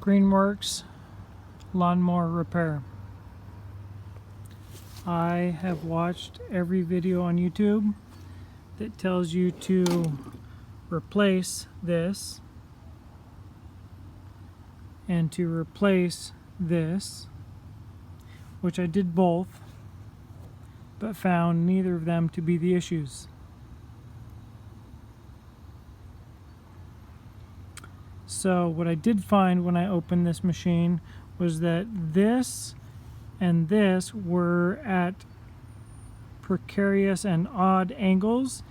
Greenworks lawnmower repair. I have watched every video on YouTube that tells you to replace this and to replace this, which I did both, but found neither of them to be the issues. So what I did find when I opened this machine was that this and this were at precarious and odd angles,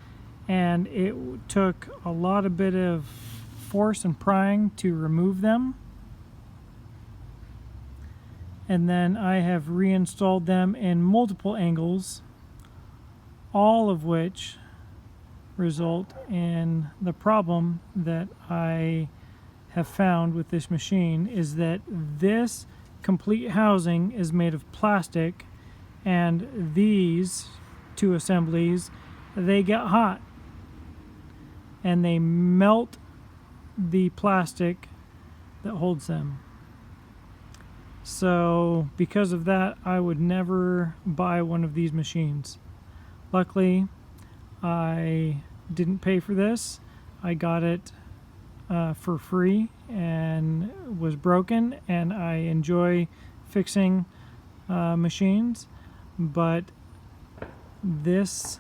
and it took a lot of bit of force and prying to remove them. And then I have reinstalled them in multiple angles, all of which result in the problem that I have found with this machine, is that this complete housing is made of plastic, and these two assemblies, they get hot and they melt the plastic that holds them. So because of that, I would never buy one of these machines. Luckily, I didn't pay for this. I got it for free and was broken, and I enjoy fixing machines, but this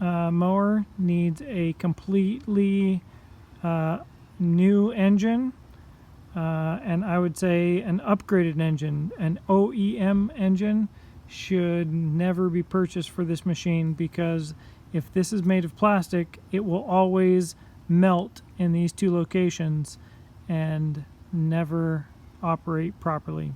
mower needs a completely new engine, and I would say an upgraded engine. An OEM engine should never be purchased for this machine, because if this is made of plastic, it will always melt in these two locations and never operate properly.